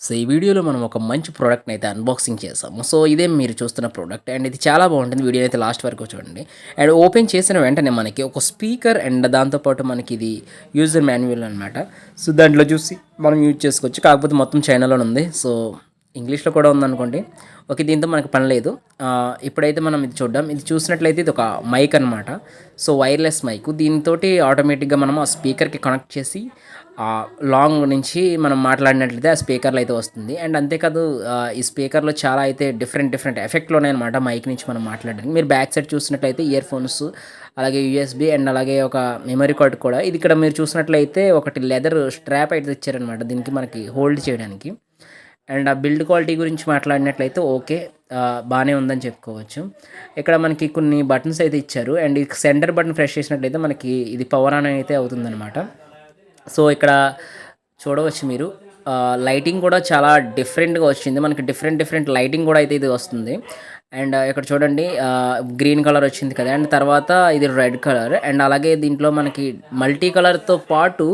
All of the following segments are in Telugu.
సో, ఈ వీడియోలో మనం ఒక మంచి ప్రోడక్ట్‌ని అయితే అన్బాక్సింగ్ చేసాము. సో, ఇదే మీరు చూస్తున్న ప్రోడక్ట్ అండ్ ఇది చాలా బాగుంటుంది. వీడియో అయితే లాస్ట్ వరకు చూడండి. అండ్ ఓపెన్ చేసిన వెంటనే మనకి ఒక స్పీకర్ అండ్ దాంతో పాటు మనకి ఇది యూజర్ మాన్యువల్ అనమాట. సో, దాంట్లో చూసి మనం యూజ్ చేసుకోవచ్చు. కాకపోతే మొత్తం చైనాలోనే ఉంది. సో, ఇంగ్లీష్‌లో కూడా ఉందనుకోండి. ఓకే. దీంతో మనకు పని లేదు. ఇప్పుడైతే మనం ఇది చూద్దాం. ఇది చూసినట్లయితే ఇది ఒక మైక్ అనమాట. So, wireless mic. దీనితోటి ఆటోమేటిక్‌గా మనం ఆ స్పీకర్‌కి కనెక్ట్ చేసి లాంగ్ నుంచి మనం మాట్లాడినట్లయితే ఆ స్పీకర్‌లో అయితే వస్తుంది. అండ్ అంతేకాదు ఈ స్పీకర్‌లో చాలా అయితే డిఫరెంట్ ఎఫెక్ట్‌లు ఉన్నాయన్నమాట మైక్ నుంచి మనం మాట్లాడడానికి. మీరు బ్యాక్ సైడ్ చూసినట్లయితే ఇయర్ ఫోన్స్, అలాగే యూఎస్‌బీ అండ్ అలాగే ఒక మెమరీ కార్డ్ కూడా. ఇది ఇక్కడ మీరు చూసినట్లయితే ఒకటి లెదర్ స్ట్రాప్ అయితే ఇచ్చారనమాట. దీనికి మనకి హోల్డ్ చేయడానికి. అండ్ ఆ బిల్డ్ క్వాలిటీ గురించి మాట్లాడినట్లయితే ఓకే. బానే ఉందని చెప్పుకోవచ్చు. ఇక్కడ మనకి కొన్ని బటన్స్ అయితే ఇచ్చారు. అండ్ ఈ సెంటర్ బటన్ ప్రెస్ చేసినట్లయితే మనకి ఇది పవర్ ఆన్ అయితే అవుతుందనమాట. సో, ఇక్కడ చూడవచ్చు మీరు. లైటింగ్ కూడా చాలా డిఫరెంట్‌గా వచ్చింది. మనకి డిఫరెంట్ లైటింగ్ కూడా అయితే ఇది వస్తుంది. అండ్ ఇక్కడ చూడండి గ్రీన్ కలర్ వచ్చింది కదా! అండ్ తర్వాత ఇది రెడ్ కలర్ అండ్ అలాగే దీంట్లో మనకి మల్టీ కలర్‌తో పాటు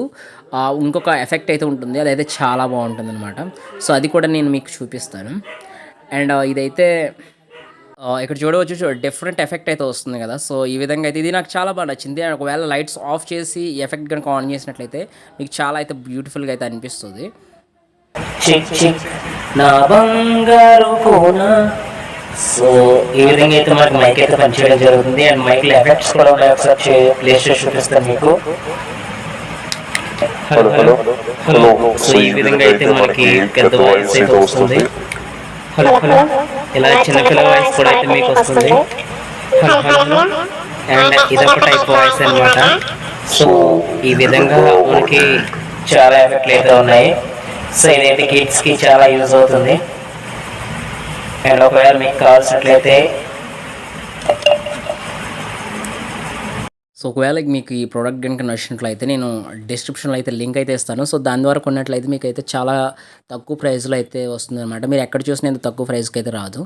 ఇంకొక ఎఫెక్ట్ అయితే ఉంటుంది. అదైతే చాలా బావుంటుందనమాట. సో, అది కూడా నేను మీకు చూపిస్తాను. అండ్ ఇదైతే ఇక్కడ చూడవచ్చు డిఫరెంట్ ఎఫెక్ట్ అయితే వస్తుంది కదా! సో, ఈ విధంగా అయితే ఇది నాకు చాలా బాగా నచ్చింది. అండ్ ఒకవేళ లైట్స్ ఆఫ్ చేసి ఈ ఎఫెక్ట్ గనుక ఆన్ చేసినట్లయితే మీకు చాలా అయితే బ్యూటిఫుల్‌గా అయితే అనిపిస్తది. చిక్ చిక్ నా బంగారు కోన. సో, ఈ విధంగా అయితే మనకి మైక్ అయితే పనిచేయడం జరుగుతుంది. అండ్ మైక్‌లో ఎఫెక్ట్స్ కూడా ఉన్నాయి. ఒకసారి ప్లే చేసి చూపిస్తాను మీకు. Hello hello hello. సో, ఈ విధంగా అయితే మనకి పెద్ద వాయిస్ అయితే వస్తుంది. Hello hello. ఇలా చిన్నపిల్ల వాయిస్ కూడా అయితే మీకు వస్తుంది. Hello hello. అండ్ ఇదొక టైప్ వాయిస్ అనమాట. సో, ఈ విధంగా మనకి చాలా ఎఫెక్ట్లు అయితే ఉన్నాయి. సో, ఇదైతే కిడ్స్‌కి చాలా యూజ్ అవుతుంది. అండ్ ఒకవేళ మీకు కావాల్సినట్లయితే సో, ఒకవేళ మీకు ఈ ప్రోడక్ట్ గనుక నచ్చినట్లయితే నేను డిస్క్రిప్షన్‌లో అయితే లింక్ అయితే ఇస్తాను. సో, దాని ద్వారా కొన్నట్లయితే మీకైతే చాలా తక్కువ ప్రైస్‌లో అయితే వస్తుందనమాట. మీరు ఎక్కడ చూసినా ఇంత తక్కువ ప్రైస్‌కి అయితే రాదు.